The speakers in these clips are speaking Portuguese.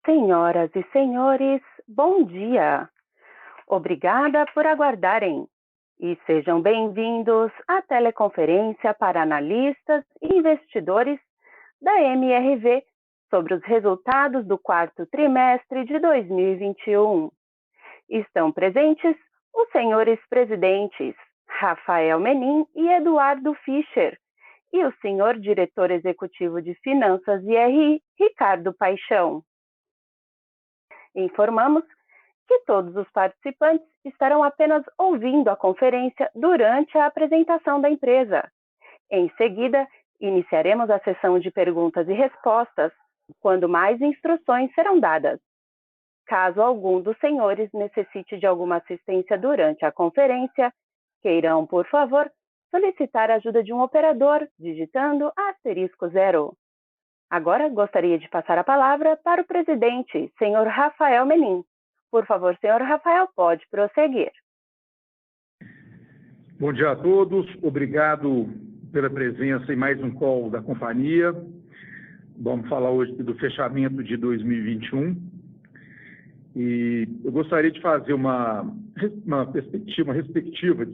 Senhoras e senhores, bom dia! Obrigada por aguardarem e sejam bem-vindos à teleconferência para analistas e investidores da MRV sobre os resultados do quarto trimestre de 2021. Estão presentes os senhores presidentes Rafael Menin e Eduardo Fischer e o senhor diretor executivo de Finanças e RI, Ricardo Paixão. Informamos que todos os participantes estarão apenas ouvindo a conferência durante a apresentação da empresa. Em seguida, iniciaremos a sessão de perguntas e respostas, quando mais instruções serão dadas. Caso algum dos senhores necessite de alguma assistência durante a conferência, queiram, por favor, solicitar a ajuda de um operador, digitando *0. Agora gostaria de passar a palavra para o presidente, senhor Rafael Menin. Por favor, senhor Rafael, pode prosseguir. Bom dia a todos, obrigado pela presença em mais um call da companhia. Vamos falar hoje do fechamento de 2021. E eu gostaria de fazer uma respectiva,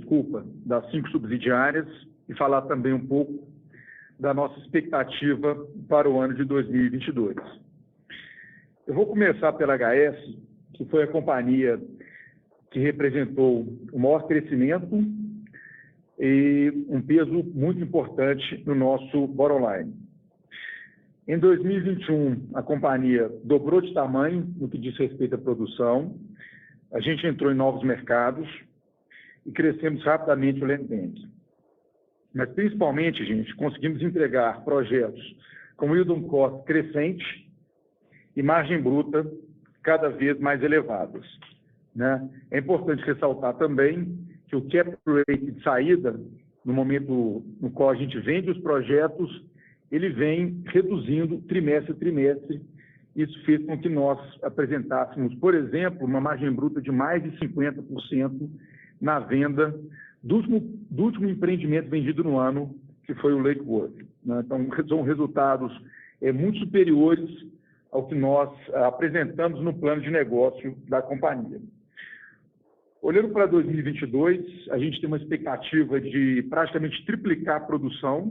das 5 subsidiárias e falar também um pouco da nossa expectativa para o ano de 2022. Eu vou começar pela HS, que foi a companhia que representou o maior crescimento e um peso muito importante no nosso bottom line. Em 2021, a companhia dobrou de tamanho no que diz respeito à produção, a gente entrou em novos mercados e crescemos rapidamente o land bank. Mas, principalmente, gente, conseguimos entregar projetos com yield on cost crescente e margem bruta cada vez mais elevadas, né? É importante ressaltar também que o cap rate de saída, no momento no qual a gente vende os projetos, ele vem reduzindo trimestre a trimestre. Isso fez com que nós apresentássemos, por exemplo, uma margem bruta de mais de 50% na venda do último empreendimento vendido no ano, que foi o Lakewood, né? Então, são resultados muito superiores ao que nós apresentamos no plano de negócio da companhia. Olhando para 2022, a gente tem uma expectativa de praticamente triplicar a produção,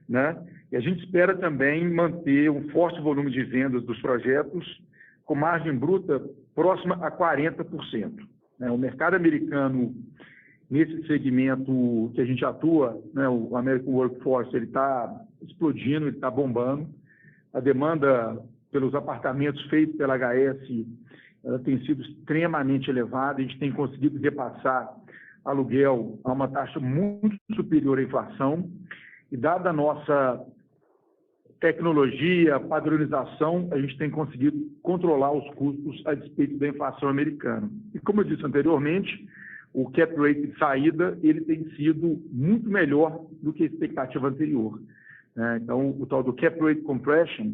né? E a gente espera também manter um forte volume de vendas dos projetos com margem bruta próxima a 40%. Né? O mercado americano, nesse segmento que a gente atua, né, o American Workforce, ele está explodindo, ele está bombando. A demanda pelos apartamentos feitos pela HS ela tem sido extremamente elevada. A gente tem conseguido repassar aluguel a uma taxa muito superior à inflação. E, dada a nossa tecnologia, padronização, a gente tem conseguido controlar os custos a despeito da inflação americana. E, como eu disse anteriormente, o cap rate de saída ele tem sido muito melhor do que a expectativa anterior. Então, o tal do cap rate compression,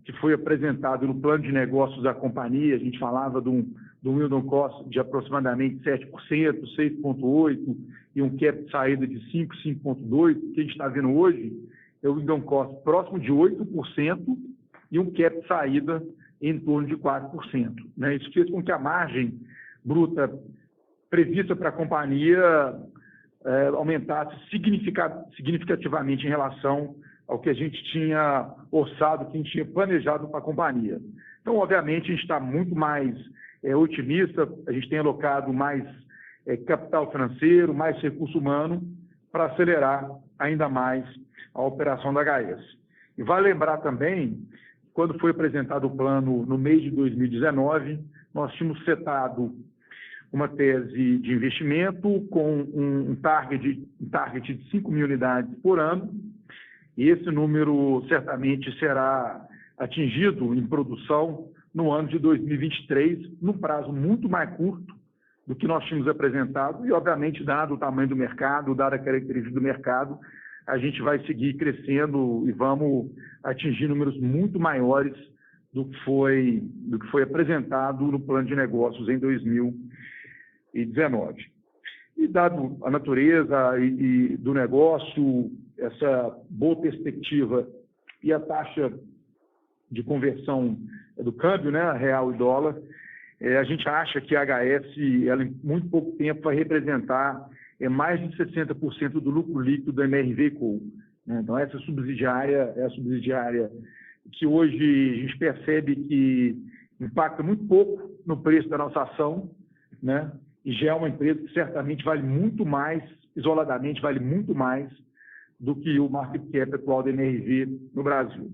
que foi apresentado no plano de negócios da companhia, a gente falava de um yield on cost de aproximadamente 7%, 6,8%, e um cap de saída de 5%, 5,2%. O que a gente está vendo hoje é o yield on cost próximo de 8% e um cap de saída em torno de 4%. Né? Isso fez com que a margem bruta prevista para a companhia aumentasse significativamente em relação ao que a gente tinha orçado, que a gente tinha planejado para a companhia. Então, obviamente, a gente está muito mais otimista, a gente tem alocado mais capital financeiro, mais recurso humano para acelerar ainda mais a operação da HS. E vale lembrar também, quando foi apresentado o plano no mês de 2019, nós tínhamos setado uma tese de investimento com um target de 5 mil unidades por ano, e esse número certamente será atingido em produção no ano de 2023, num prazo muito mais curto do que nós tínhamos apresentado, e, obviamente, dado o tamanho do mercado, dada a característica do mercado, a gente vai seguir crescendo e vamos atingir números muito maiores do que foi apresentado no plano de negócios em 2019. E, dado a natureza e do negócio, essa boa perspectiva e a taxa de conversão do câmbio, né, real e dólar, a gente acha que a HS, ela, em muito pouco tempo, vai representar mais de 60% do lucro líquido da MRV Co. Então, essa subsidiária é a subsidiária que hoje a gente percebe que impacta muito pouco no preço da nossa ação, né? E já é uma empresa que certamente vale muito mais, isoladamente, vale muito mais do que o market cap atual da MRV no Brasil.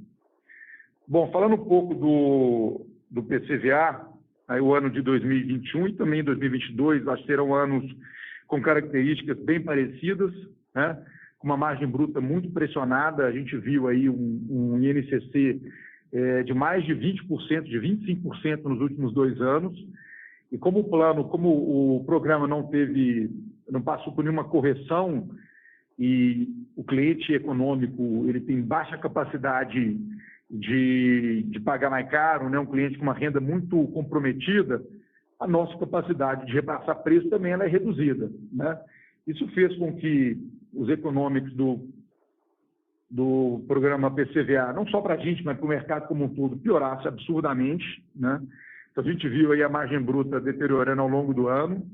Bom, falando um pouco do PCVA, aí o ano de 2021 e também 2022, acho que serão anos com características bem parecidas, né? Com uma margem bruta muito pressionada. A gente viu aí um INCC de mais de 20%, de 25% nos últimos 2 anos. E como o programa não passou por nenhuma correção e o cliente econômico ele tem baixa capacidade de pagar mais caro, né? Um cliente com uma renda muito comprometida, a nossa capacidade de repassar preço também ela é reduzida, né? Isso fez com que os econômicos do programa PCVA, não só para a gente, mas para o mercado como um todo, piorasse absurdamente, né? Então, a gente viu aí a margem bruta deteriorando ao longo do ano,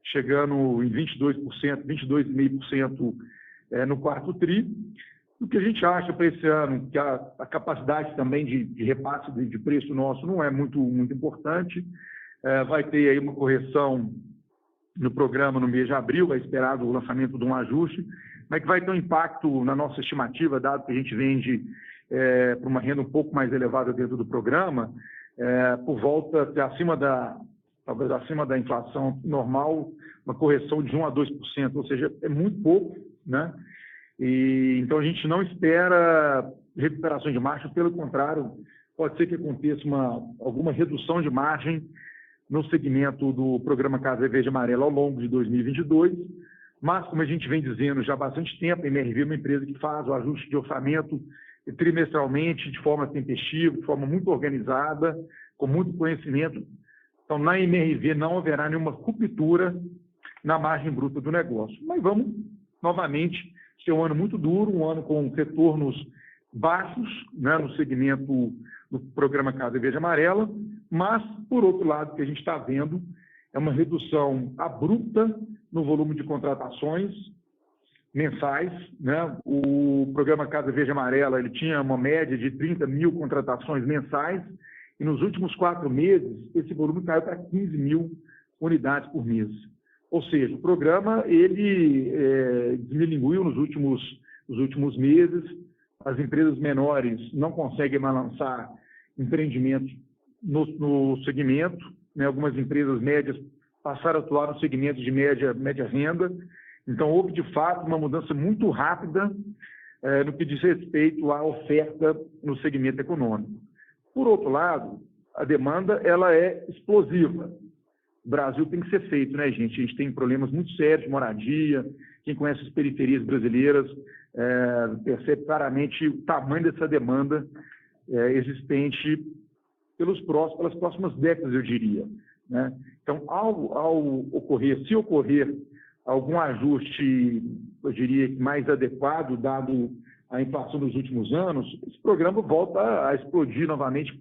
chegando em 22%, 22,5% no quarto tri. O que a gente acha para esse ano, que a capacidade também de repasse de preço nosso não é muito importante. Vai ter aí uma correção no programa no mês de abril, é esperado o lançamento de um ajuste, mas que vai ter um impacto na nossa estimativa, dado que a gente vende para uma renda um pouco mais elevada dentro do programa, por volta, talvez acima da inflação normal, uma correção de 1% a 2%, ou seja, é muito pouco, né? E, então, a gente não espera recuperação de margem, pelo contrário, pode ser que aconteça alguma redução de margem no segmento do programa Casa Verde e Amarela ao longo de 2022, mas, como a gente vem dizendo já há bastante tempo, a MRV é uma empresa que faz o ajuste de orçamento trimestralmente, de forma tempestiva, de forma muito organizada, com muito conhecimento. Então, na MRV não haverá nenhuma ruptura na margem bruta do negócio. Mas vamos, novamente, ser um ano muito duro, um ano com retornos baixos, né, no segmento do programa Casa Verde e Amarela, mas, por outro lado, o que a gente está vendo é uma redução abrupta no volume de contratações mensais, né? O programa Casa Verde e Amarela ele tinha uma média de 30 mil contratações mensais e nos últimos 4 meses esse volume caiu para 15 mil unidades por mês. Ou seja, o programa ele diminuiu nos últimos meses, as empresas menores não conseguem mais lançar empreendimentos no segmento, né? Algumas empresas médias passaram a atuar no segmento de média renda. Então, houve, de fato, uma mudança muito rápida no que diz respeito à oferta no segmento econômico. Por outro lado, a demanda ela é explosiva. O Brasil tem que ser feito, né, gente? A gente tem problemas muito sérios de moradia. Quem conhece as periferias brasileiras percebe claramente o tamanho dessa demanda existente pelas próximas décadas, eu diria, né? Então, se ocorrer algum ajuste, eu diria, mais adequado, dado a inflação dos últimos anos, esse programa volta a explodir novamente,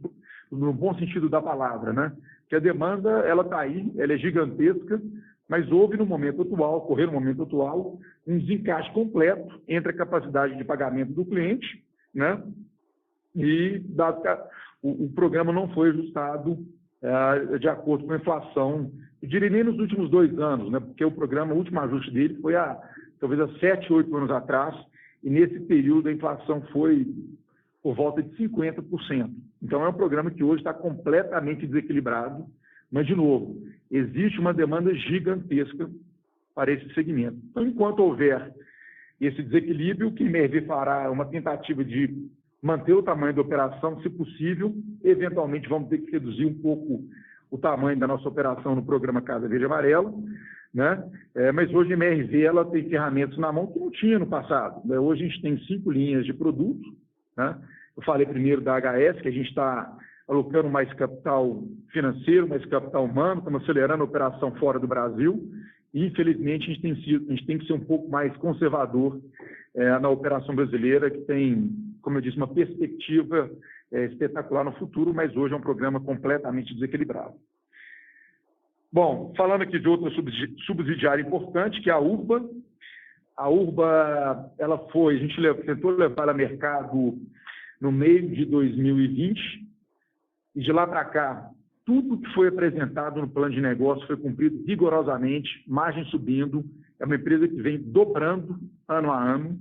no bom sentido da palavra, né? Que a demanda, ela está aí, ela é gigantesca, mas ocorreu no momento atual, um desencaixe completo entre a capacidade de pagamento do cliente, né? E dado que o programa não foi ajustado de acordo com a inflação, eu diria nem nos últimos 2 anos, né? Porque o último ajuste dele foi talvez há 7, 8 anos atrás, e nesse período a inflação foi por volta de 50%. Então é um programa que hoje está completamente desequilibrado, mas, de novo, existe uma demanda gigantesca para esse segmento. Então, enquanto houver esse desequilíbrio, o que a MRV fará é uma tentativa de manter o tamanho da operação, se possível. Eventualmente vamos ter que reduzir um pouco o tamanho da nossa operação no programa Casa Verde e Amarela, né? Mas hoje a MRV ela tem ferramentas na mão que não tinha no passado, né? Hoje a gente tem 5 linhas de produto, né? Eu falei primeiro da HS, que a gente está alocando mais capital financeiro, mais capital humano, estamos acelerando a operação fora do Brasil, e infelizmente a gente tem que ser um pouco mais conservador na operação brasileira, que tem, como eu disse, uma perspectiva espetacular no futuro, mas hoje é um programa completamente desequilibrado. Bom, falando aqui de outra subsidiária importante, que é a URBA. A URBA, a gente tentou levar ela a mercado no meio de 2020, e de lá para cá, tudo que foi apresentado no plano de negócio foi cumprido rigorosamente, margem subindo. É uma empresa que vem dobrando ano a ano,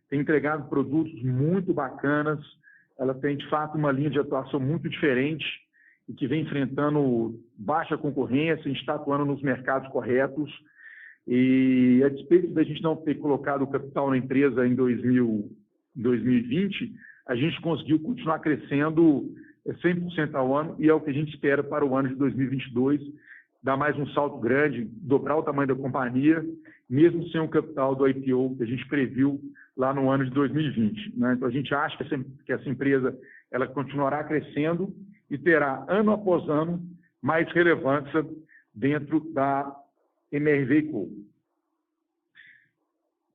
tem entregado produtos muito bacanas, ela tem, de fato, uma linha de atuação muito diferente e que vem enfrentando baixa concorrência, a gente está atuando nos mercados corretos. E, a despeito da gente não ter colocado o capital na empresa em 2020, a gente conseguiu continuar crescendo 100% ao ano, e é o que a gente espera para o ano de 2022, dar mais um salto grande, dobrar o tamanho da companhia, mesmo sem o capital do IPO que a gente previu lá no ano de 2020. Né? Então, a gente acha que essa empresa ela continuará crescendo e terá, ano após ano, mais relevância dentro da MRV & Co.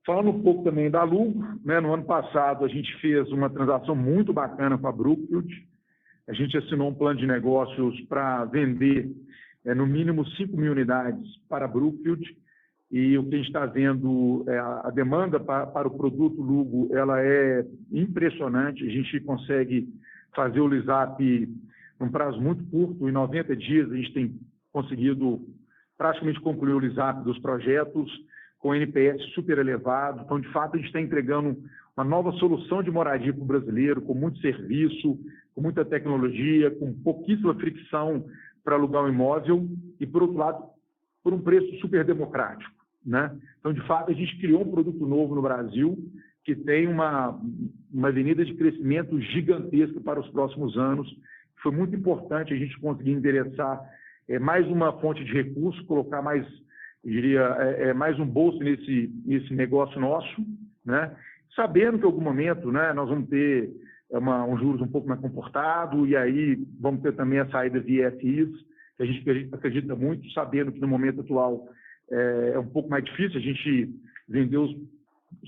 Falando um pouco também da Lugo, né? No ano passado a gente fez uma transação muito bacana com a Brookfield. A gente assinou um plano de negócios para vender no mínimo 5 mil unidades para a Brookfield, e o que a gente está vendo, a demanda para o produto Lugo, ela é impressionante. A gente consegue fazer o LISAP num prazo muito curto, em 90 dias a gente tem conseguido praticamente concluir o LISAP dos projetos com NPS super elevado. Então, de fato, a gente está entregando uma nova solução de moradia para o brasileiro, com muito serviço, com muita tecnologia, com pouquíssima fricção para alugar um imóvel e, por outro lado, por um preço super democrático. Né? Então, de fato, a gente criou um produto novo no Brasil que tem uma avenida de crescimento gigantesca para os próximos anos. Foi muito importante a gente conseguir endereçar mais uma fonte de recurso, colocar mais, eu diria, mais um bolso nesse negócio nosso, né? Sabendo que em algum momento, né, nós vamos ter um juros um pouco mais comportado, e aí vamos ter também a saída via FIs, que a gente acredita muito, sabendo que no momento atual é um pouco mais difícil a gente vender os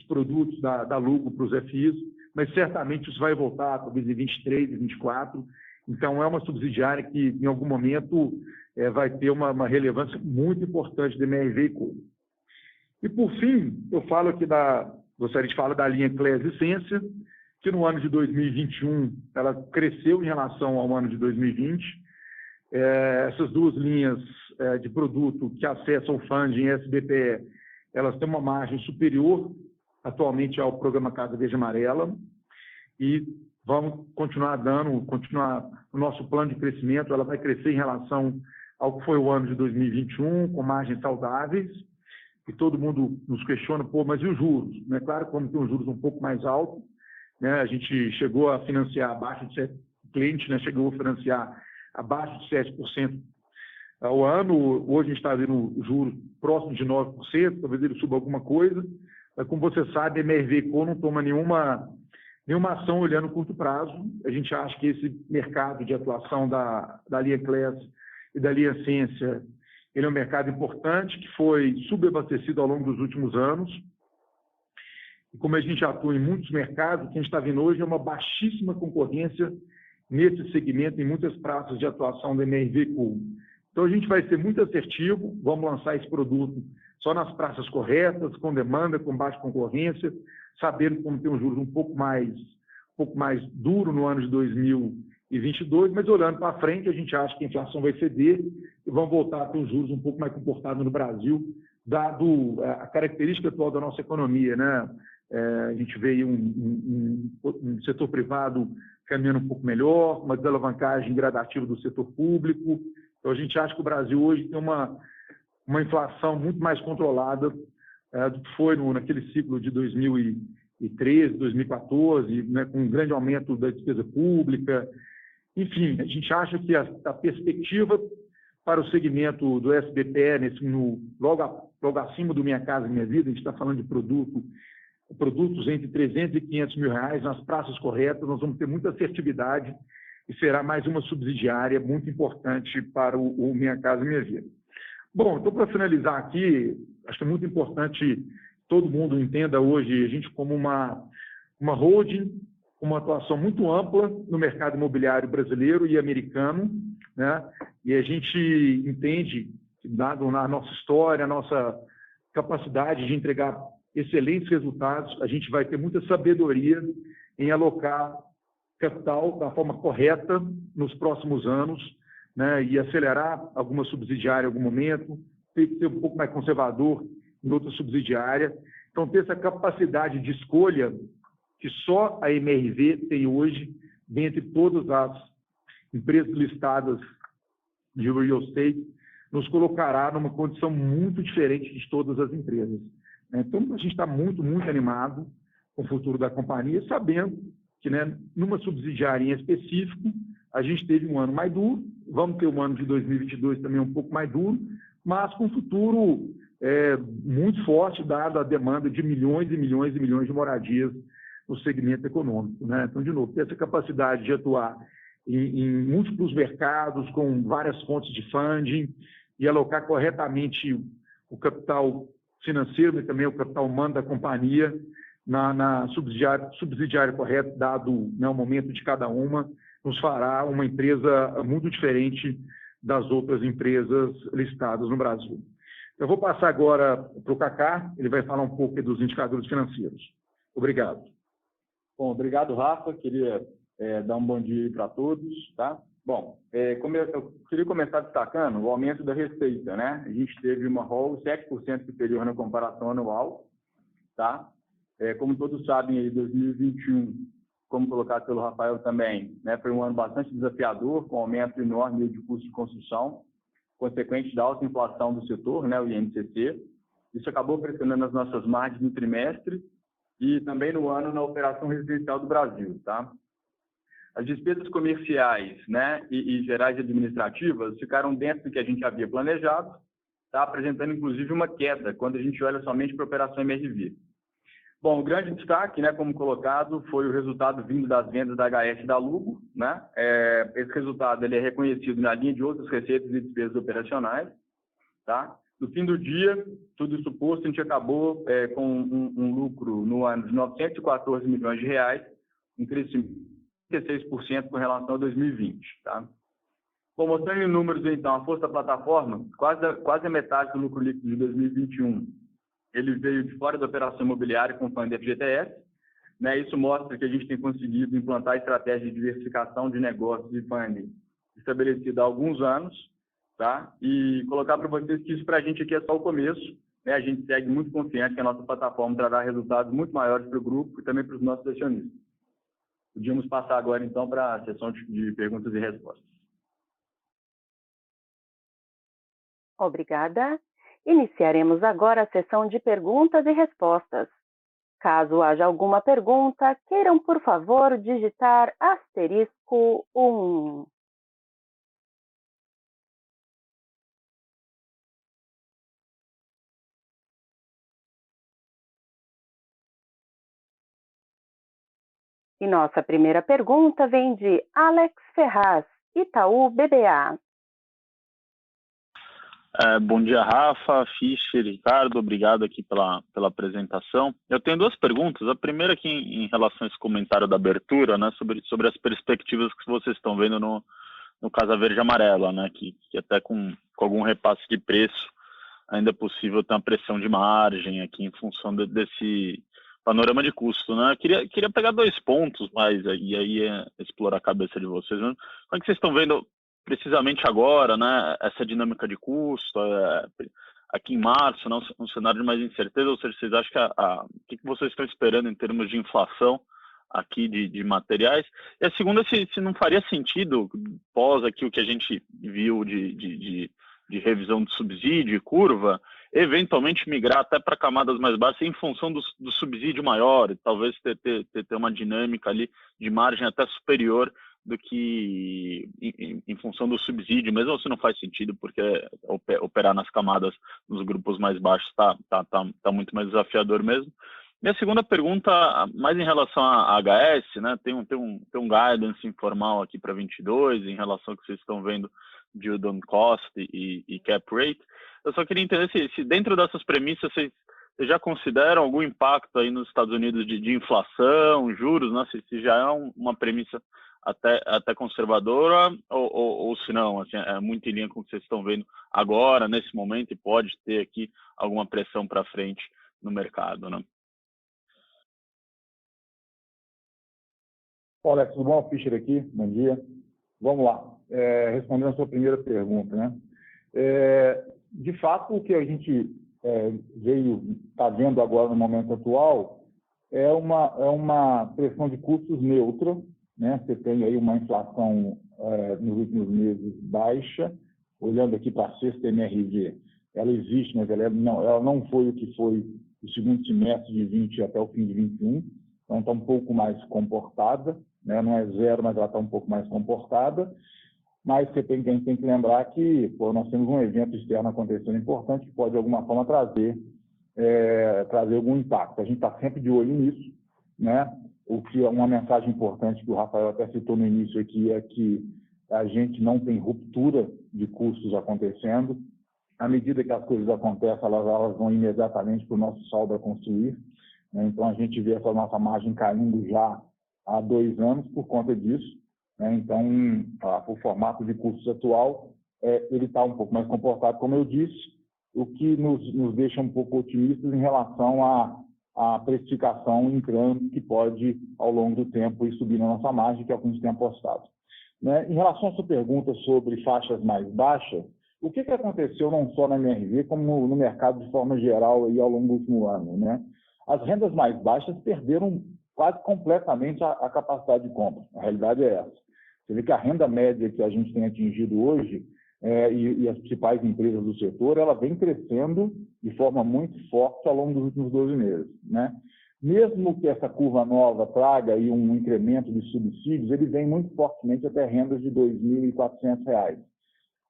produtos da Lugo para os FIs, mas certamente isso vai voltar, talvez em 23, em 24. Então, é uma subsidiária que, em algum momento, vai ter uma relevância muito importante da MRV & Co. E, por fim, gostaria de falar da linha Class Essência, que no ano de 2021 ela cresceu em relação ao ano de 2020. Essas duas linhas de produto que acessam o funding SBPE, elas têm uma margem superior atualmente ao programa Casa Verde Amarela, e vamos continuar o nosso plano de crescimento. Ela vai crescer em relação ao que foi o ano de 2021, com margens saudáveis, e todo mundo nos questiona, mas e os juros? Né? Claro, como tem os juros um pouco mais altos, né? A gente chegou a financiar abaixo de 7%, o cliente, né, chegou a financiar abaixo de 7% ao ano. Hoje a gente está vendo juros próximos de 9%, talvez ele suba alguma coisa, mas, como você sabe, a MRV & Co não toma nenhuma ação olhando curto prazo. A gente acha que esse mercado de atuação da linha Class e da linha Essência, ele é um mercado importante, que foi subabastecido ao longo dos últimos anos. E como a gente atua em muitos mercados, o que a gente está vendo hoje é uma baixíssima concorrência nesse segmento, em muitas praças de atuação da MRV & Co. Então, a gente vai ser muito assertivo, vamos lançar esse produto só nas praças corretas, com demanda, com baixa concorrência, sabendo como tem um juros um pouco mais duro no ano de 2022, mas olhando para frente, a gente acha que a inflação vai ceder e vão voltar a ter um juros um pouco mais comportado no Brasil, dado a característica atual da nossa economia, né? A gente vê aí um setor privado caminhando um pouco melhor, uma desalavancagem gradativa do setor público. Então, a gente acha que o Brasil hoje tem uma inflação muito mais controlada do que foi naquele ciclo de 2013, 2014, né, com um grande aumento da despesa pública. Enfim, a gente acha que a perspectiva para o segmento do SBPE, logo acima do Minha Casa Minha Vida, a gente está falando de produtos entre 300 e 500 mil reais nas praças corretas, nós vamos ter muita assertividade e será mais uma subsidiária muito importante para o Minha Casa Minha Vida. Bom, então, para finalizar aqui, acho que é muito importante que todo mundo entenda hoje a gente como uma holding com uma atuação muito ampla no mercado imobiliário brasileiro e americano, né? E a gente entende, dado a nossa história, a nossa capacidade de entregar excelentes resultados, a gente vai ter muita sabedoria em alocar capital da forma correta nos próximos anos, né? E acelerar alguma subsidiária em algum momento, ter que ser um pouco mais conservador em outra subsidiária. Então, ter essa capacidade de escolha que só a MRV tem hoje, dentre todas as empresas listadas de real estate, nos colocará numa condição muito diferente de todas as empresas. Então, a gente está muito, muito animado com o futuro da companhia, sabendo que, né, numa subsidiária em específico, a gente teve um ano mais duro, vamos ter um ano de 2022 também um pouco mais duro, mas com um futuro muito forte, dado a demanda de milhões e milhões e milhões de moradias no segmento econômico, né? Então, de novo, ter essa capacidade de atuar em múltiplos mercados, com várias fontes de funding, e alocar corretamente o capital financeiro e também o capital humano da companhia na subsidiária correta, dado, né, o momento de cada uma, nos fará uma empresa muito diferente das outras empresas listadas no Brasil. Eu vou passar agora para o Kaká, ele vai falar um pouco dos indicadores financeiros. Obrigado. Bom, obrigado, Rafa. Queria dar um bom dia para todos, tá? Bom, como eu queria começar destacando o aumento da receita, né? A gente teve uma ROL 7% superior na comparação anual, tá? Como todos sabem, aí, 2021, como colocado pelo Rafael também, né, foi um ano bastante desafiador, com aumento enorme de custo de construção, consequente da alta inflação do setor, né, o INCC. Isso acabou pressionando as nossas margens no trimestre e também no ano na operação residencial do Brasil, tá? As despesas comerciais, né, e gerais administrativas ficaram dentro do que a gente havia planejado, tá, apresentando inclusive uma queda quando a gente olha somente para a operação MRV. Bom, o grande destaque, né, como colocado, foi o resultado vindo das vendas da HS e da Lugo, né? Esse resultado ele é reconhecido na linha de outras receitas e despesas operacionais, tá? No fim do dia, tudo isso posto, a gente acabou com um lucro no ano de 914 milhões de reais, um crescimento de 36% com relação a 2020, tá? Bom, mostrando em números, então, a força da plataforma, quase a metade do lucro líquido de 2021, ele veio de fora da operação imobiliária com o fundo FGTS, né? Isso mostra que a gente tem conseguido implantar estratégia de diversificação de negócios e funding estabelecida há alguns anos, tá? E colocar para vocês que isso para a gente aqui é só o começo, né? A gente segue muito confiante que a nossa plataforma trará resultados muito maiores para o grupo e também para os nossos acionistas. Podíamos passar agora, então, para a sessão de perguntas e respostas. Obrigada. Iniciaremos agora a sessão de perguntas e respostas. Caso haja alguma pergunta, queiram, por favor, digitar *1. E nossa primeira pergunta vem de Alex Ferraz, Itaú BBA. Bom dia, Rafa, Fischer, Ricardo, obrigado aqui pela apresentação. Eu tenho duas perguntas. A primeira aqui em relação a esse comentário da abertura, né, sobre as perspectivas que vocês estão vendo no Casa Verde e Amarela, né, que até com algum repasse de preço ainda é possível ter uma pressão de margem aqui em função desse panorama de custo, né? Eu queria pegar dois pontos mais e aí explorar a cabeça de vocês, né? Como é que vocês estão vendo precisamente agora, né, essa dinâmica de custo, aqui em março, né, um cenário de mais incerteza, ou seja, vocês acham que o que vocês estão esperando em termos de inflação aqui de materiais? E a segunda, se não faria sentido, pós aqui o que a gente viu de revisão de subsídio e curva, eventualmente migrar até para camadas mais baixas em função do subsídio maior, e talvez ter uma dinâmica ali de margem até superior do que em função do subsídio, mesmo se não faz sentido, porque operar nas camadas, nos grupos mais baixos, tá muito mais desafiador mesmo. E a segunda pergunta, mais em relação à HS, né, tem um guidance informal aqui para 22, em relação ao que vocês estão vendo de yield on cost e cap rate. Eu só queria entender se dentro dessas premissas vocês vocês já consideram algum impacto aí nos Estados Unidos de inflação, juros, né? Se já é uma premissa até conservadora ou se não, assim, é muito em linha com o que vocês estão vendo agora, nesse momento, e pode ter aqui alguma pressão para frente no mercado, né? Olá, tudo bom? Fischer aqui, bom dia. Vamos lá, respondendo a sua primeira pergunta, né? De fato, o que a gente está vendo agora no momento atual é uma pressão de custos neutra, né? Você tem aí uma inflação nos últimos meses baixa, olhando aqui para a sexta MRV, ela existe, mas ela não foi o que foi o segundo semestre de 20 até o fim de 21, então está um pouco mais comportada, né? Não é zero, mas ela está um pouco mais comportada. Mas a gente tem que lembrar que nós temos um evento externo acontecendo importante que pode, de alguma forma, trazer algum impacto. A gente está sempre de olho nisso, né? O que é uma mensagem importante que o Rafael até citou no início aqui é que a gente não tem ruptura de custos acontecendo. À medida que as coisas acontecem, elas vão imediatamente para o nosso saldo a construir, né? Então, a gente vê essa nossa margem caindo já há 2 anos por conta disso. Então, o formato de custos atual, ele está um pouco mais comportado, como eu disse, o que nos deixa um pouco otimistas em relação à precificação entrando, que pode, ao longo do tempo, ir subir na nossa margem, que é o que a gente tem apostado. Né? Em relação à sua pergunta sobre faixas mais baixas, o que aconteceu não só na MRV, como no mercado de forma geral aí, ao longo do último ano? Né? As rendas mais baixas perderam quase completamente a capacidade de compra. A realidade é essa. Você vê que a renda média que a gente tem atingido hoje e as principais empresas do setor, ela vem crescendo de forma muito forte ao longo dos últimos 12 meses. Né? Mesmo que essa curva nova traga aí um incremento de subsídios, ele vem muito fortemente até rendas de R$ 2.400.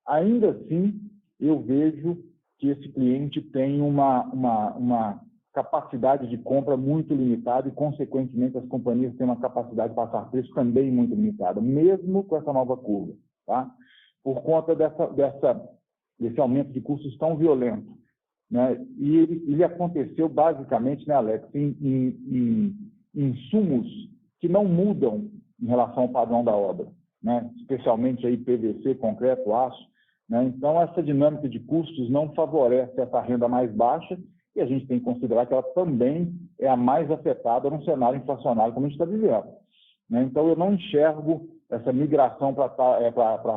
Ainda assim, eu vejo que esse cliente tem uma capacidade de compra muito limitada e, consequentemente, as companhias têm uma capacidade de passar preço também muito limitada, mesmo com essa nova curva, tá? Por conta desse aumento de custos tão violento, né? E ele aconteceu basicamente, né, Alex, em insumos que não mudam em relação ao padrão da obra, né? Especialmente aí PVC, concreto, aço, né? Então, essa dinâmica de custos não favorece essa renda mais baixa, e a gente tem que considerar que ela também é a mais afetada no cenário inflacionário como a gente está vivendo. Né? Então, eu não enxergo essa migração para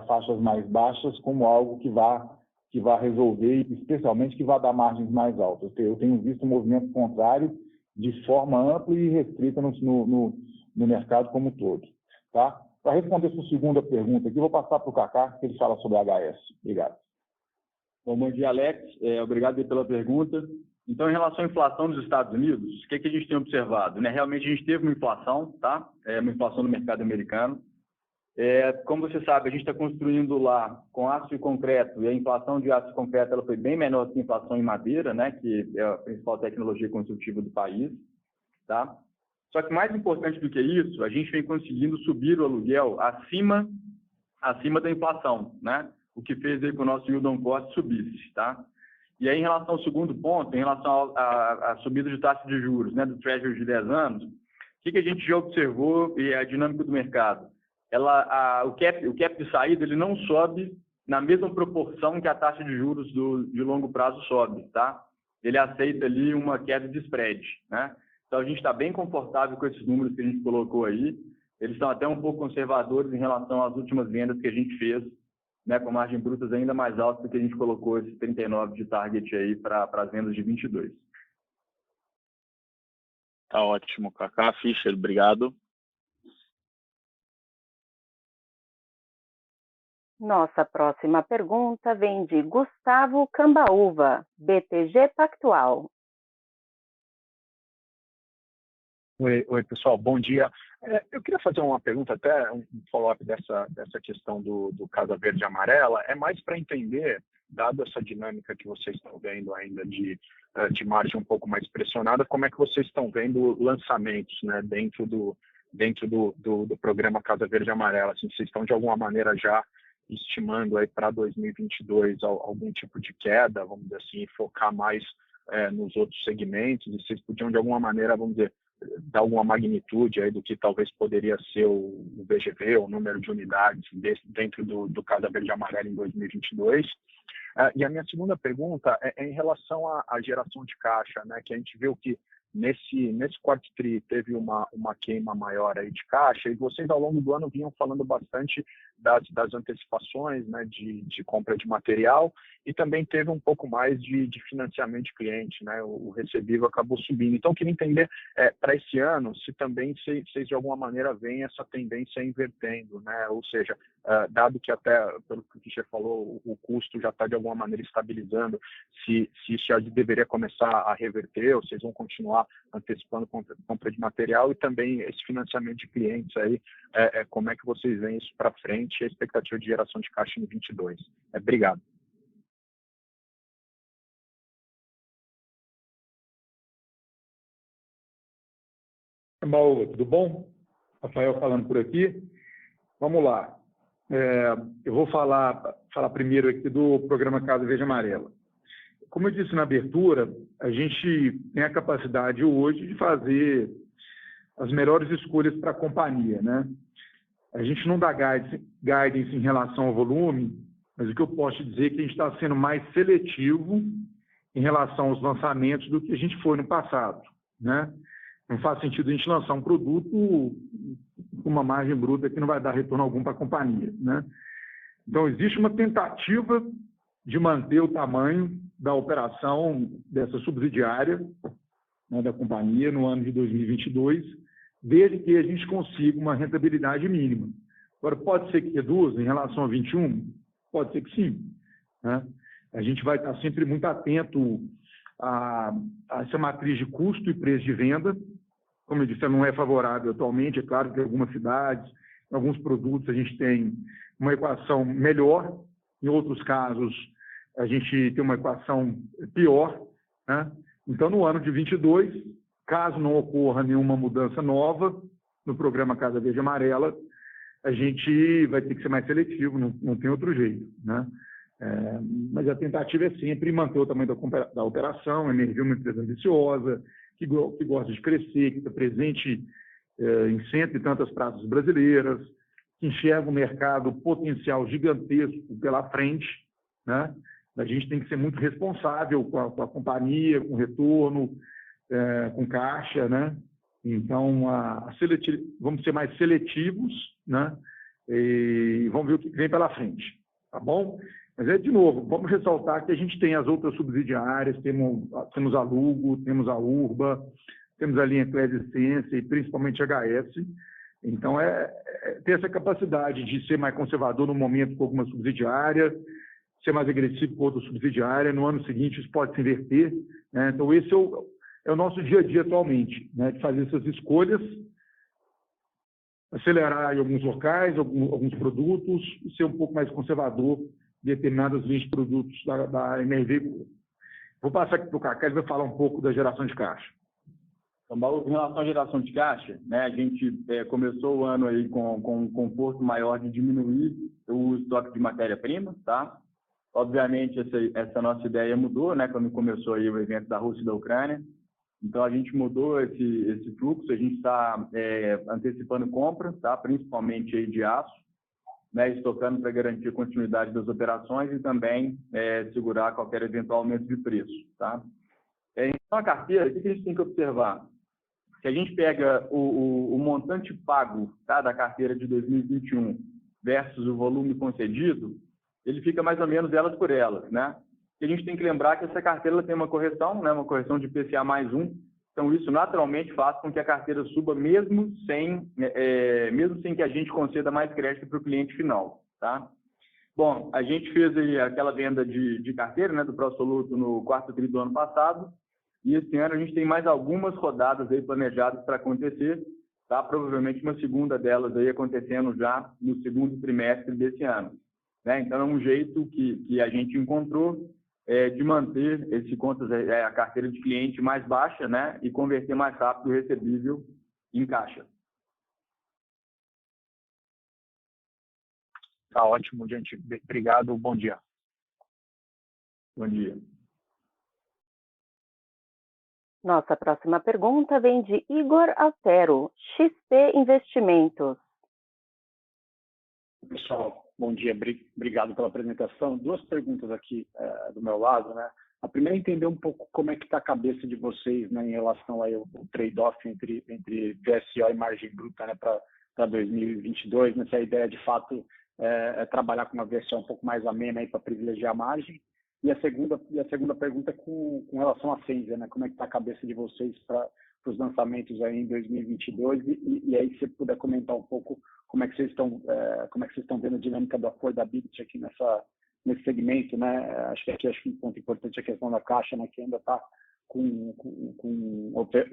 faixas mais baixas como algo que vá resolver, e especialmente que vá dar margens mais altas. Eu tenho visto um movimento contrário de forma ampla e restrita no mercado como um todo. Tá? Para responder a sua segunda pergunta aqui, vou passar para o Kaká, que ele fala sobre a HS. Obrigado. Bom dia, Alex. Obrigado pela pergunta. Então, em relação à inflação nos Estados Unidos, o que a gente tem observado? Né? Realmente, a gente teve uma inflação, tá? Uma inflação no mercado americano. Como você sabe, a gente está construindo lá com aço e concreto, e a inflação de aço e concreto ela foi bem menor que a inflação em madeira, né? Que é a principal tecnologia construtiva do país. Tá? Só que mais importante do que isso, a gente vem conseguindo subir o aluguel acima da inflação, né? O que fez aí que o nosso yield on cost subisse. Tá? E aí, em relação ao segundo ponto, em relação à subida de taxa de juros, né, do Treasury de 10 anos, o que a gente já observou e a dinâmica do mercado? O cap de saída ele não sobe na mesma proporção que a taxa de juros de longo prazo sobe, tá? Ele aceita ali uma queda de spread, né? Então, a gente está bem confortável com esses números que a gente colocou aí. Eles estão até um pouco conservadores em relação às últimas vendas que a gente fez, né, com margem brutas ainda mais alta do que a gente colocou esse 39 de target aí para as vendas de 22. Tá ótimo, Kaká. Fischer, obrigado. Nossa próxima pergunta vem de Gustavo Cambaúva, BTG Pactual. Oi, pessoal, bom dia. Eu queria fazer uma pergunta, até um follow-up dessa questão do Casa Verde e Amarela, é mais para entender, dado essa dinâmica que vocês estão vendo ainda de margem um pouco mais pressionada, como é que vocês estão vendo lançamentos, né, dentro do programa Casa Verde e Amarela? Assim, vocês estão, de alguma maneira, já estimando aí para 2022 algum tipo de queda, vamos dizer assim, focar mais nos outros segmentos, e vocês podiam, de alguma maneira, vamos dizer, dar alguma magnitude aí do que talvez poderia ser o VGV, o número de unidades dentro do Casa Verde e Amarela em 2022. E a minha segunda pergunta é em relação à geração de caixa, né, que a gente viu que nesse quarto tri teve uma queima maior aí de caixa, e vocês ao longo do ano vinham falando bastante das antecipações, né, de compra de material, e também teve um pouco mais de financiamento de cliente, né, o recebível acabou subindo. Então, eu queria entender para esse ano se também vocês de alguma maneira veem essa tendência invertendo, né, ou seja, dado que até, pelo que o Fischer falou, o custo já está de alguma maneira estabilizando, se isso já deveria começar a reverter, ou vocês vão continuar antecipando compra de material, e também esse financiamento de clientes aí, como é que vocês veem isso para frente, a expectativa de geração de caixa em 22? Obrigado. Mauro, tudo bom? Rafael falando por aqui. Vamos lá. Eu vou falar primeiro aqui do programa Casa Verde e Amarela. Como eu disse na abertura, a gente tem a capacidade hoje de fazer as melhores escolhas para a companhia, né? A gente não dá guidance em relação ao volume, mas o que eu posso te dizer é que a gente está sendo mais seletivo em relação aos lançamentos do que a gente foi no passado, né? Não faz sentido a gente lançar um produto com uma margem bruta que não vai dar retorno algum para a companhia, né? Então, existe uma tentativa de manter o tamanho da operação dessa subsidiária, né, da companhia no ano de 2022, desde que a gente consiga uma rentabilidade mínima. Agora, pode ser que reduza em relação a 21? Pode ser que sim, né? A gente vai estar sempre muito atento a essa matriz de custo e preço de venda. Como eu disse, ela não é favorável atualmente. É claro que em algumas cidades, em alguns produtos, a gente tem uma equação melhor. Em outros casos, a gente tem uma equação pior, né? Então, no ano de 22, caso não ocorra nenhuma mudança nova no programa Casa Verde e Amarela, a gente vai ter que ser mais seletivo, não tem outro jeito, né? Mas a tentativa é sempre manter o tamanho da operação. A Energia é uma empresa ambiciosa, que gosta de crescer, que está presente em cento e tantas praças brasileiras, que enxerga um mercado potencial gigantesco pela frente, né? A gente tem que ser muito responsável com a companhia, com retorno, com caixa, né? Então, vamos ser mais seletivos, né? E vamos ver o que vem pela frente, tá bom? Mas, de novo, vamos ressaltar que a gente tem as outras subsidiárias, temos a Lugo, temos a Urba, temos a linha Eclésia e principalmente a HS. Então, ter essa capacidade de ser mais conservador no momento com alguma subsidiária, ser mais agressivo com outra subsidiária. No ano seguinte, isso pode se inverter, né? Então, esse é o nosso dia a dia atualmente, né? De fazer essas escolhas, acelerar em alguns locais, alguns produtos, e ser um pouco mais conservador em determinadas linhas de produtos da MRV. Vou passar aqui para o Cacá, ele vai falar um pouco da geração de caixa. Então, Paulo, em relação à geração de caixa, né, a gente começou o ano aí com um conforto maior de diminuir o estoque de matéria-prima, tá? Obviamente, essa nossa ideia mudou, né, quando começou aí o evento da Rússia e da Ucrânia. Então, a gente mudou esse fluxo, a gente está antecipando compra, tá? Principalmente aí de aço, né, estocando para garantir a continuidade das operações e também segurar qualquer eventual aumento de preço, tá? Então, a carteira, o que a gente tem que observar? Se a gente pega o montante pago, tá, da carteira de 2021 versus o volume concedido, ele fica mais ou menos elas por elas, né? E a gente tem que lembrar que essa carteira tem uma correção, né, uma correção de IPCA mais 1, então isso naturalmente faz com que a carteira suba mesmo sem que a gente conceda mais crédito para o cliente final, tá? Bom, a gente fez aí aquela venda de carteira, né, do Pró-Soluto no quarto tri do ano passado, e esse ano a gente tem mais algumas rodadas aí planejadas para acontecer, tá? Provavelmente uma segunda delas aí acontecendo já no segundo trimestre desse ano, né? Então é um jeito que a gente encontrou de manter a carteira de cliente mais baixa, né? E converter mais rápido o recebível em caixa. Tá ótimo, gente. Obrigado, bom dia. Bom dia. Nossa próxima pergunta vem de Igor Altero, XP Investimentos. Pessoal, bom dia, obrigado pela apresentação. Duas perguntas aqui do meu lado, né? A primeira é entender um pouco como é que está a cabeça de vocês, né, em relação aí ao trade-off entre VSO e margem bruta, né, para 2022, né? Se a ideia de fato é trabalhar com uma VSO um pouco mais amena aí para privilegiar a margem. E a segunda pergunta é com relação à Sensia, né? Como é que está a cabeça de vocês para os lançamentos aí em 2022 e aí se você puder comentar um pouco como é que vocês estão vendo a dinâmica da affordability aqui nesse segmento, né? Acho que um ponto importante é a questão da caixa, né? Que ainda está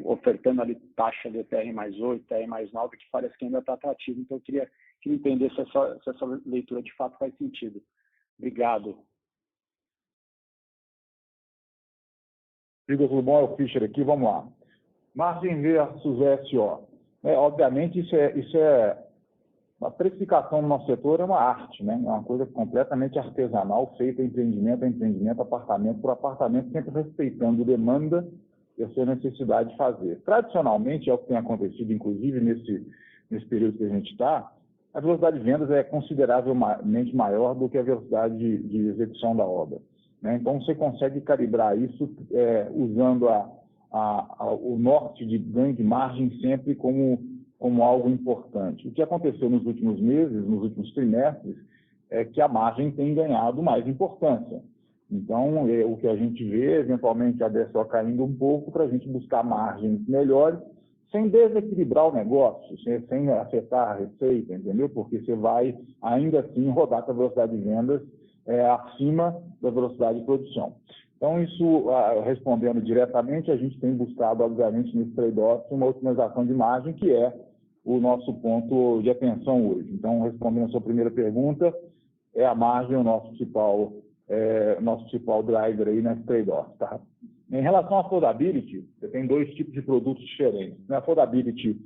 ofertando ali taxa de TR+8, TR+9, que parece que ainda está atrativo. Então eu queria entender se essa leitura de fato faz sentido. Obrigado. Igor, tudo bom? É o Fischer aqui, vamos lá. Margem versus VSO. Obviamente, isso é a precificação no nosso setor é uma arte, né? É uma coisa completamente artesanal, feita empreendimento a empreendimento, apartamento por apartamento, sempre respeitando demanda e a sua necessidade de fazer. Tradicionalmente, é o que tem acontecido, inclusive nesse período que a gente está, a velocidade de vendas é consideravelmente maior do que a velocidade de execução da obra, né? Então, você consegue calibrar isso usando o norte de ganho de margem sempre como algo importante. O que aconteceu nos últimos meses, nos últimos trimestres, é que a margem tem ganhado mais importância. Então, o que a gente vê, eventualmente, a DSO caindo um pouco para a gente buscar margens melhores, sem desequilibrar o negócio, sem afetar a receita, entendeu? Porque você vai, ainda assim, rodar com a velocidade de vendas acima da velocidade de produção. Então, isso, respondendo diretamente, a gente tem buscado, obviamente, nesse trade-off, uma otimização de margem, que é o nosso ponto de atenção hoje. Então, respondendo a sua primeira pergunta, é a margem o nosso principal driver aí nesse trade-off, tá? Em relação à affordability, você tem dois tipos de produtos diferentes. Na affordability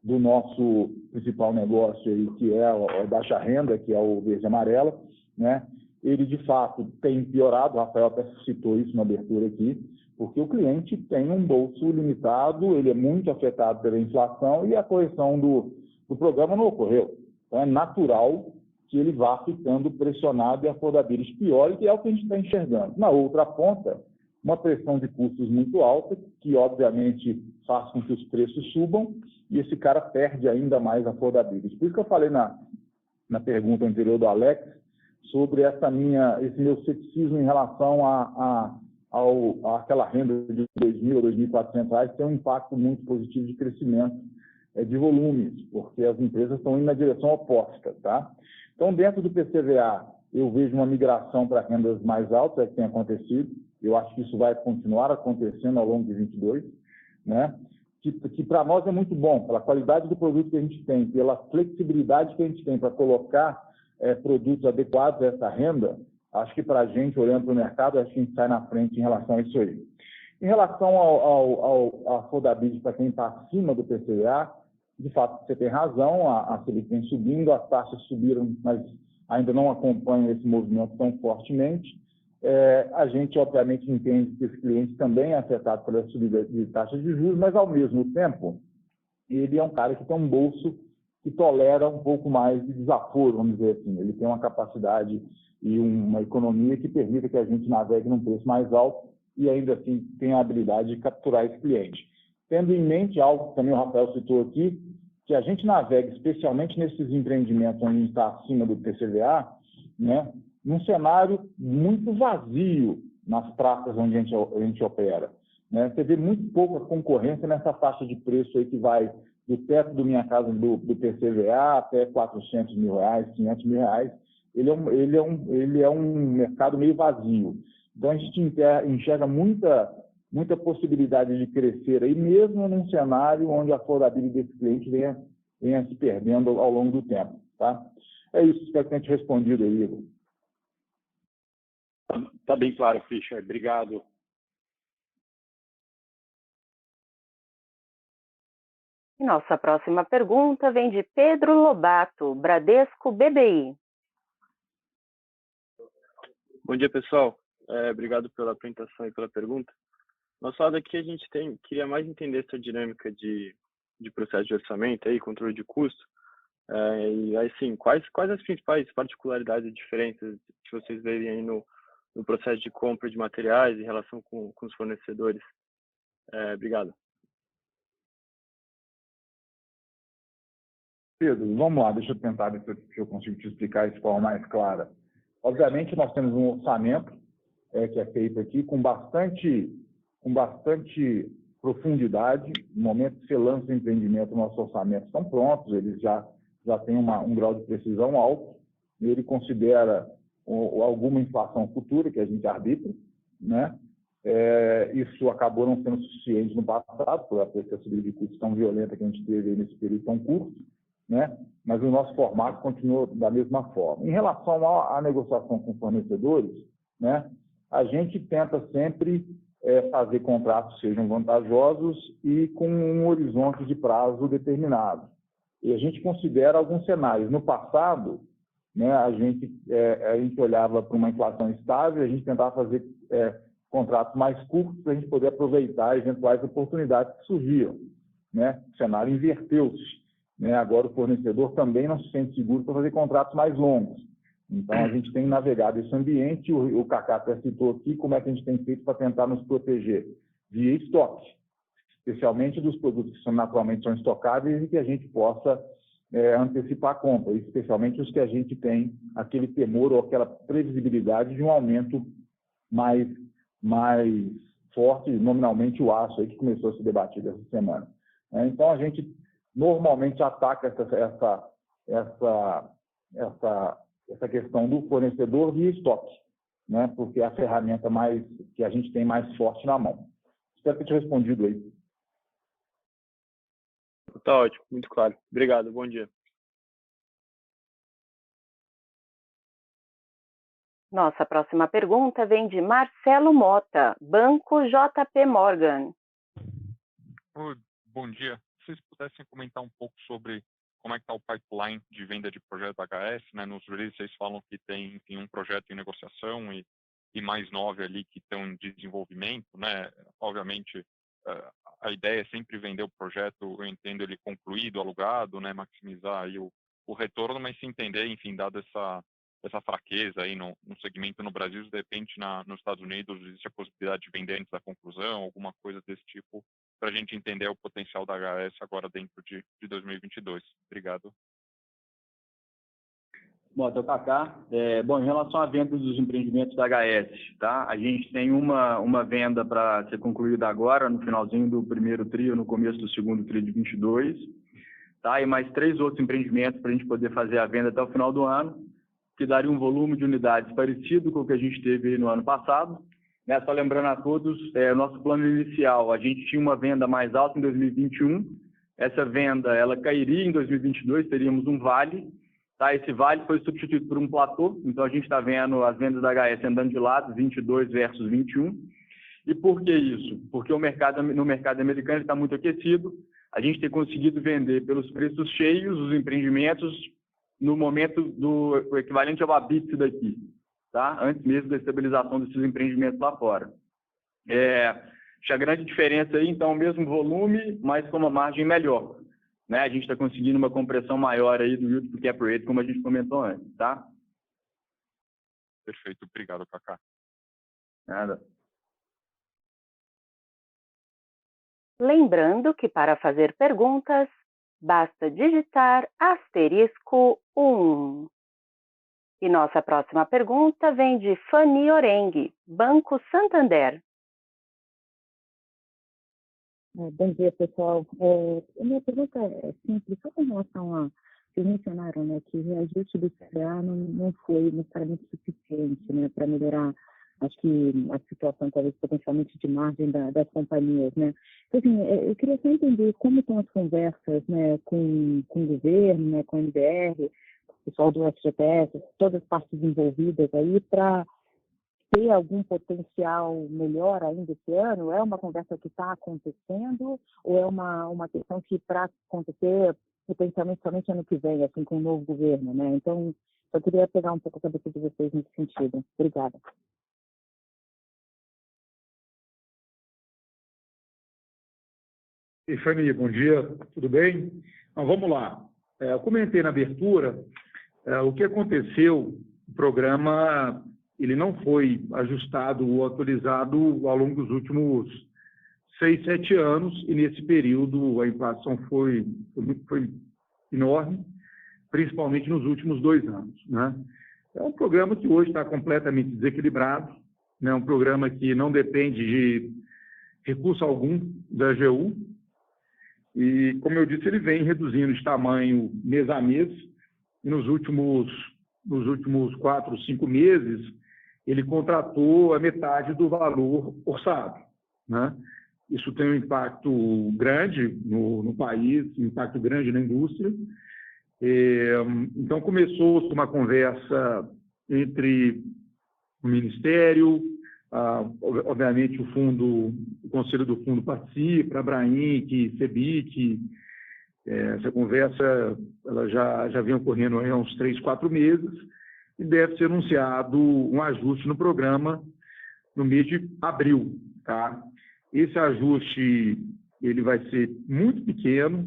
do nosso principal negócio aí, que é a baixa renda, que é o verde e amarelo, né? Ele, de fato, tem piorado, o Rafael até citou isso na abertura aqui, porque o cliente tem um bolso limitado, ele é muito afetado pela inflação e a correção do programa não ocorreu. Então, é natural que ele vá ficando pressionado e a affordability pior, e é o que a gente está enxergando. Na outra ponta, uma pressão de custos muito alta, que, obviamente, faz com que os preços subam, e esse cara perde ainda mais a affordability. Por isso que eu falei na pergunta anterior do Alex, sobre esse meu ceticismo em relação àquela renda de R$2.000 ou R$2.400, tem um impacto muito positivo de crescimento de volumes, porque as empresas estão indo na direção oposta, tá? Então, dentro do PCVA, eu vejo uma migração para rendas mais altas, que tem acontecido. Eu acho que isso vai continuar acontecendo ao longo de 2022, né? Que para nós é muito bom, pela qualidade do produto que a gente tem, pela flexibilidade que a gente tem para colocar produtos adequados a essa renda. Acho que para a gente, olhando para o mercado, acho que a gente sai na frente em relação a isso aí. Em relação ao affordability para quem está acima do PCA, de fato, você tem razão, a Selic vem subindo, as taxas subiram, mas ainda não acompanham esse movimento tão fortemente. A gente, obviamente, entende que esse cliente também é afetado pela subida de taxas de juros, mas, ao mesmo tempo, ele é um cara que tem um bolso que tolera um pouco mais de desaforo, vamos dizer assim. Ele tem uma capacidade e uma economia que permita que a gente navegue num preço mais alto e, ainda assim, tem a habilidade de capturar esse cliente. Tendo em mente algo que também o Rafael citou aqui, que a gente navega, especialmente nesses empreendimentos onde a gente está acima do PCVA, né, num cenário muito vazio nas praças onde a gente opera, né? Você vê muito pouca concorrência nessa faixa de preço aí que vai do teto do Minha Casa do PCVA até R$400 mil, R$500 mil. Ele é um mercado meio vazio. Então, a gente enxerga muita possibilidade de crescer aí, mesmo num cenário onde a affordability desse cliente venha se perdendo ao longo do tempo, tá? É isso, espero que tenha te respondido aí, Igor. Tá bem claro, Fischer. Obrigado. Nossa próxima pergunta vem de Pedro Lobato, Bradesco BBI. Bom dia, pessoal. Obrigado pela apresentação e pela pergunta. Nosso lado aqui a gente queria mais entender essa dinâmica de processo de orçamento aí, controle de custo, e assim, quais as principais particularidades e diferenças que vocês veem aí no processo de compra de materiais em relação com os fornecedores? Obrigado. Pedro, vamos lá, deixa eu tentar ver se eu consigo te explicar isso de forma mais clara. Obviamente, nós temos um orçamento que é feito aqui com bastante profundidade. No momento que você lança o empreendimento, nossos orçamentos estão prontos, eles já têm um grau de precisão alto, e ele considera alguma inflação futura, que a gente arbitra, né? Isso acabou não sendo suficiente no passado, por essa subida de custos tão violenta que a gente teve nesse período tão curto, né? Mas o nosso formato continuou da mesma forma. Em relação à negociação com fornecedores, né, a gente tenta sempre fazer contratos que sejam vantajosos e com um horizonte de prazo determinado. E a gente considera alguns cenários. No passado, né, a gente olhava para uma inflação estável, a gente tentava fazer contratos mais curtos para a gente poder aproveitar eventuais oportunidades que surgiam, né? O cenário inverteu-se, né? Agora o fornecedor também não se sente seguro para fazer contratos mais longos. Então, a gente tem navegado esse ambiente, o Kaká até citou aqui como é que a gente tem feito para tentar nos proteger via estoque, especialmente dos produtos que naturalmente são estocáveis e que a gente possa antecipar a compra, especialmente os que a gente tem aquele temor ou aquela previsibilidade de um aumento mais forte, nominalmente o aço aí que começou a ser debatido essa semana. Então, a gente normalmente ataca essa questão do fornecedor via estoque, né? Porque é a ferramenta que a gente tem mais forte na mão. Espero ter te respondido aí. Tá ótimo, muito claro. Obrigado, bom dia. Nossa próxima pergunta vem de Marcelo Mota, Banco JP Morgan. Oi, bom dia. Se vocês pudessem comentar um pouco sobre como é que está o pipeline de venda de projeto HS, né? Nos releases vocês falam que tem, enfim, um projeto em negociação e mais 9 ali que estão em desenvolvimento, né? Obviamente, a ideia é sempre vender o projeto, eu entendo ele concluído, alugado, né? Maximizar aí o retorno, mas se entender, enfim, dado essa fraqueza aí no segmento no Brasil, de repente nos Estados Unidos existe a possibilidade de vender antes da conclusão, alguma coisa desse tipo, para a gente entender o potencial da HS agora dentro de 2022. Obrigado. Bom, é o Kaká. Bom, em relação à venda dos empreendimentos da HS, tá? A gente tem uma venda para ser concluída agora, no finalzinho do primeiro tri, no começo do segundo tri de 22, tá? E mais 3 outros empreendimentos para a gente poder fazer a venda até o final do ano, que daria um volume de unidades parecido com o que a gente teve no ano passado. Só lembrando a todos, nosso plano inicial, a gente tinha uma venda mais alta em 2021, essa venda ela cairia em 2022, teríamos um vale, tá? Esse vale foi substituído por um platô, então a gente está vendo as vendas da HS andando de lado, 22 versus 21. E por que isso? Porque no mercado americano está muito aquecido, a gente tem conseguido vender pelos preços cheios os empreendimentos no momento do equivalente ao ABITS daqui, tá? Antes mesmo da estabilização desses empreendimentos lá fora. Acho que a grande diferença aí, então, é o mesmo volume, mas com uma margem melhor, né? A gente está conseguindo uma compressão maior aí do yield pro cap rate, como a gente comentou antes, tá? Perfeito, obrigado, Kaká. Nada. Lembrando que para fazer perguntas, basta digitar *1. E nossa próxima pergunta vem de Fanny Orengue, Banco Santander. Bom dia, pessoal. A minha pergunta é simples, só com relação a... Vocês mencionaram, né, que o reajuste do CDA não foi necessariamente suficiente, né, para melhorar, acho que a situação, talvez, potencialmente de margem das companhias, né. Então, assim, eu queria só entender como estão as conversas, né, com o governo, né, com o MBR, com o pessoal do FGTS, todas as partes envolvidas aí, para ter algum potencial melhor ainda esse ano? É uma conversa que está acontecendo ou é uma questão que, para acontecer, potencialmente somente ano que vem, assim, com o novo governo, né? Então, eu queria pegar um pouco a cabeça de vocês nesse sentido. Obrigada. Fanny, bom dia, tudo bem? Então, vamos lá. Eu comentei na abertura, o que aconteceu, o programa ele não foi ajustado ou atualizado ao longo dos últimos 6, 7 anos, e nesse período a inflação foi enorme, principalmente nos últimos 2 anos, né? É um programa que hoje está completamente desequilibrado, né? Um programa que não depende de recurso algum da AGU, e, como eu disse, ele vem reduzindo de tamanho mês a mês, e nos últimos 4, 5 meses, ele contratou a metade do valor orçado, né? Isso tem um impacto grande no país, um impacto grande na indústria. Então, começou uma conversa entre o Ministério, obviamente o Conselho do Fundo participa, a Abrainc, CEBIC. Essa conversa ela já vem ocorrendo há uns 3, 4 meses, e deve ser anunciado um ajuste no programa no mês de abril, tá? Esse ajuste ele vai ser muito pequeno,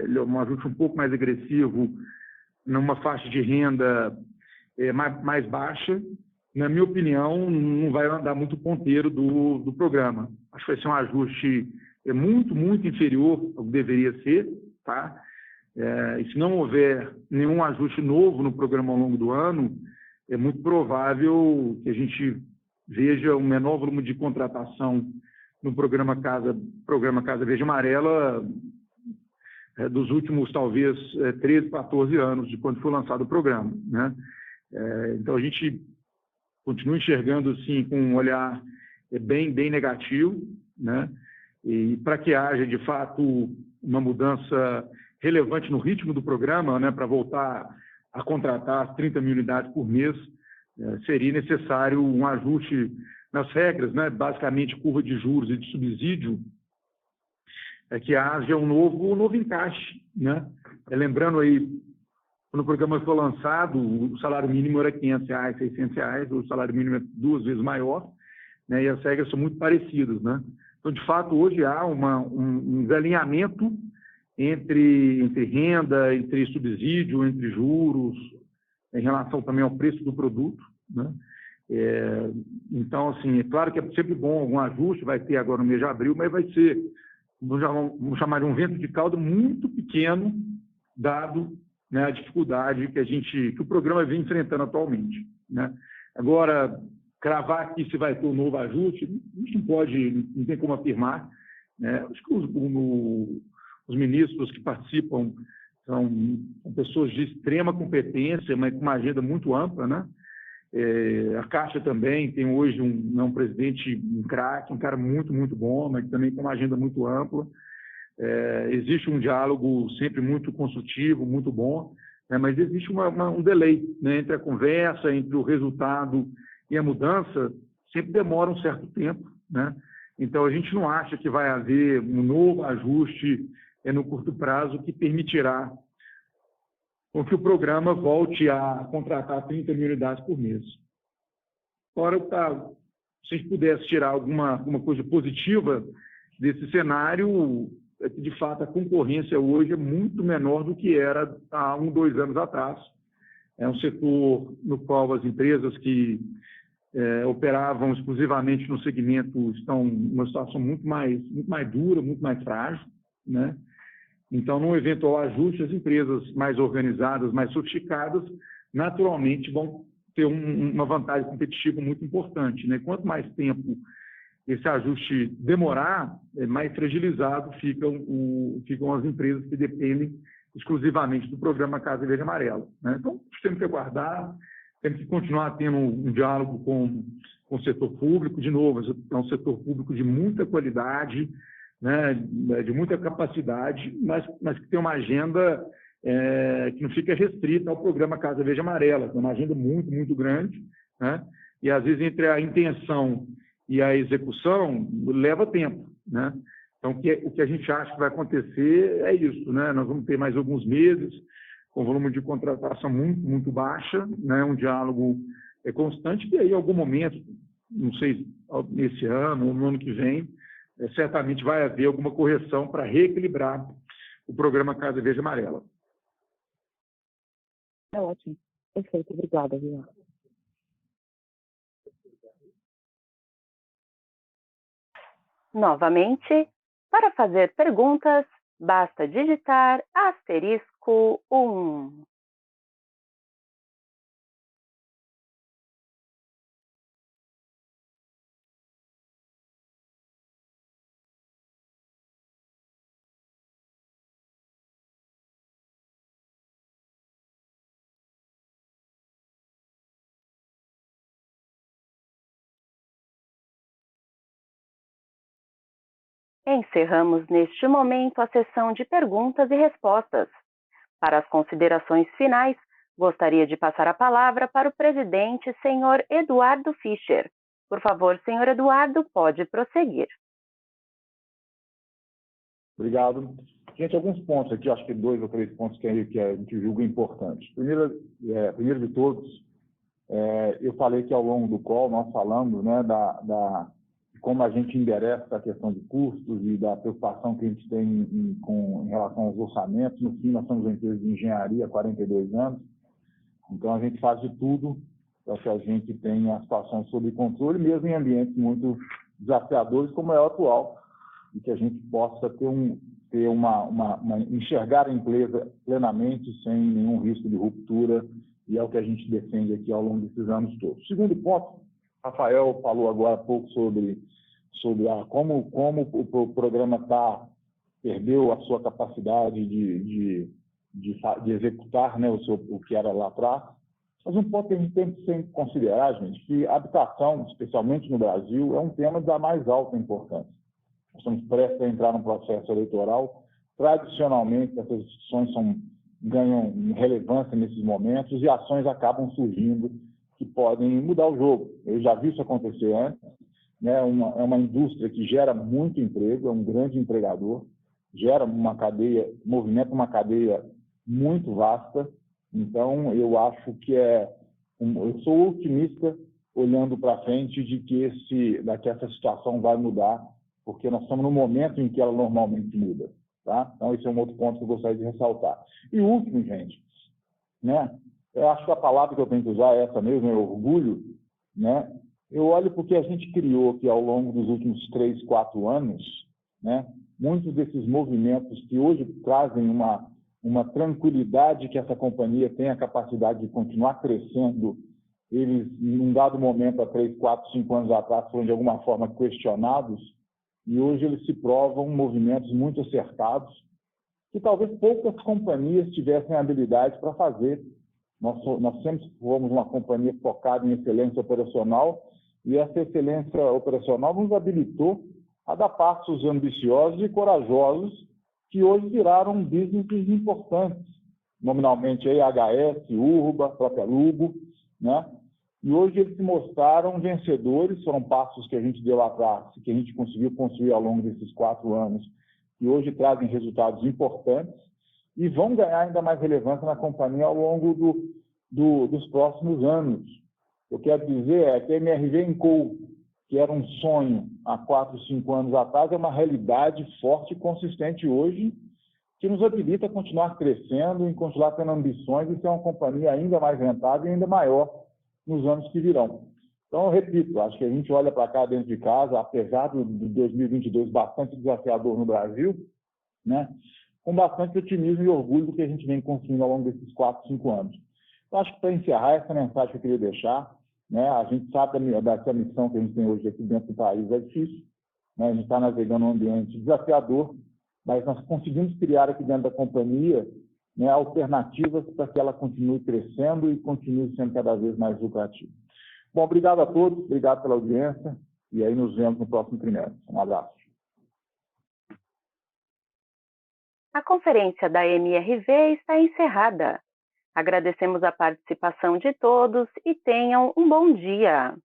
ele é um ajuste um pouco mais agressivo numa faixa de renda mais baixa. Na minha opinião, não vai andar muito ponteiro do programa. Acho que vai ser um ajuste muito, muito inferior ao que deveria ser, tá? E se não houver nenhum ajuste novo no programa ao longo do ano, é muito provável que a gente veja um menor volume de contratação no programa Casa Verde e Amarela dos últimos, talvez, 13, 14 anos de quando foi lançado o programa, né? Então, a gente continua enxergando, assim, com um olhar bem negativo, né? E para que haja, de fato, uma mudança relevante no ritmo do programa, né, para voltar a contratar 30 mil unidades por mês, seria necessário um ajuste nas regras, né, basicamente curva de juros e de subsídio, que haja um novo encaixe, né? Lembrando aí, quando o programa foi lançado, o salário mínimo era R$500, R$600, o salário mínimo é 2 vezes maior, né, e as regras são muito parecidas, né? Então, de fato, hoje há um desalinhamento entre renda, entre subsídio, entre juros, em relação também ao preço do produto, né? Então, assim, é claro que é sempre bom algum ajuste, vai ter agora no mês de abril, mas vai ser, vamos chamar de um vento de cauda muito pequeno, dado, né, a dificuldade que o programa vem enfrentando atualmente, né? Agora, cravar aqui se vai ter um novo ajuste, não tem como afirmar, né? Acho que os ministros que participam são pessoas de extrema competência, mas com uma agenda muito ampla, né? A Caixa também tem hoje um presidente, um craque, um cara muito, muito bom, mas também com uma agenda muito ampla. Existe um diálogo sempre muito construtivo, muito bom, né? Mas existe um delay, né, entre a conversa, entre o resultado e a mudança, sempre demora um certo tempo, né? Então, a gente não acha que vai haver um novo ajuste no curto prazo que permitirá com que o programa volte a contratar 30 mil unidades por mês. Ora, se a gente pudesse tirar alguma coisa positiva desse cenário, é que, de fato, a concorrência hoje é muito menor do que era há 1, 2 anos atrás. É um setor no qual as empresas que operavam exclusivamente no segmento estão numa situação muito mais dura, muito mais frágil, né? Então, num eventual ajuste, as empresas mais organizadas, mais sofisticadas, naturalmente vão ter uma vantagem competitiva muito importante, né? Quanto mais tempo esse ajuste demorar, mais fragilizados ficam as empresas que dependem exclusivamente do programa Casa Verde e Amarela, né? Então, temos que aguardar, temos que continuar tendo um diálogo com o setor público. De novo, é um setor público de muita qualidade, né, de muita capacidade, mas que tem uma agenda que não fica restrita ao programa Casa Verde e Amarela, que é uma agenda muito, muito grande, né? E, às vezes, entre a intenção e a execução, leva tempo, né? Então, o que a gente acha que vai acontecer é isso, né? Nós vamos ter mais alguns meses com volume de contratação muito, muito baixa, né? Um diálogo constante, e aí, em algum momento, não sei, nesse ano ou no ano que vem, certamente vai haver alguma correção para reequilibrar o programa Casa Verde e Amarela. É ótimo. Perfeito. Obrigada, Viu? Novamente, para fazer perguntas, basta digitar *1. Encerramos neste momento a sessão de perguntas e respostas. Para as considerações finais, gostaria de passar a palavra para o presidente, senhor Eduardo Fischer. Por favor, senhor Eduardo, pode prosseguir. Obrigado. Gente, alguns pontos aqui, acho que 2 ou 3 pontos que a gente julga importantes. Primeiro de todos, eu falei que ao longo do call, nós falamos, né, de como a gente endereça a questão de custos e da preocupação que a gente tem em relação aos orçamentos. No fim, nós somos uma empresa de engenharia há 42 anos, então a gente faz de tudo para que a gente tenha a situação sob controle, mesmo em ambientes muito desafiadores como é o atual, e que a gente possa enxergar a empresa plenamente, sem nenhum risco de ruptura, e é o que a gente defende aqui ao longo desses anos todos. Segundo ponto, Rafael falou agora há pouco sobre como o programa perdeu a sua capacidade de executar, né, o que era lá atrás. Mas um ponto que a gente tem que sempre considerar, gente, que a habitação, especialmente no Brasil, é um tema da mais alta importância. Nós estamos prestes a entrar num processo eleitoral. Tradicionalmente, essas discussões ganham relevância nesses momentos e ações acabam surgindo que podem mudar o jogo. Eu já vi isso acontecer antes. Né? É uma indústria que gera muito emprego, é um grande empregador, movimenta uma cadeia muito vasta. Então, eu acho que eu sou otimista olhando para frente de que essa situação vai mudar, porque nós estamos no momento em que ela normalmente muda. Tá? Então, esse é um outro ponto que eu gostaria de ressaltar. E o último, gente, né? Eu acho que a palavra que eu tenho que usar é essa mesmo, é orgulho. Né? Eu olho porque a gente criou aqui ao longo dos últimos 3, 4 anos, né, muitos desses movimentos que hoje trazem uma tranquilidade que essa companhia tem a capacidade de continuar crescendo. Eles, em um dado momento, há 3, 4, 5 anos atrás, foram de alguma forma questionados, e hoje eles se provam movimentos muito acertados, que talvez poucas companhias tivessem habilidade para fazer. Nós sempre fomos uma companhia focada em excelência operacional, e essa excelência operacional nos habilitou a dar passos ambiciosos e corajosos que hoje viraram businesses importantes, nominalmente aí HS, Urba, a própria Lugo, né? E hoje eles se mostraram vencedores, foram passos que a gente deu lá atrás, que a gente conseguiu construir ao longo desses 4 anos, e hoje trazem resultados importantes, e vão ganhar ainda mais relevância na companhia ao longo dos próximos anos. Eu quero dizer que a MRV & Co., que era um sonho há 4, 5 anos atrás, é uma realidade forte e consistente hoje, que nos habilita a continuar crescendo e continuar tendo ambições de ser uma companhia ainda mais rentável e ainda maior nos anos que virão. Então, eu repito, acho que a gente olha para cá dentro de casa, apesar de 2022 bastante desafiador no Brasil, né, com bastante otimismo e orgulho do que a gente vem construindo ao longo desses 4, 5 anos. Então, acho que para encerrar, essa mensagem que eu queria deixar, né, a gente sabe dessa missão que a gente tem hoje aqui dentro do país é difícil, né, a gente está navegando num ambiente desafiador, mas nós conseguimos criar aqui dentro da companhia, né, alternativas para que ela continue crescendo e continue sendo cada vez mais lucrativa. Bom, obrigado a todos, obrigado pela audiência, e aí nos vemos no próximo trimestre. Um abraço. A conferência da MRV está encerrada. Agradecemos a participação de todos e tenham um bom dia.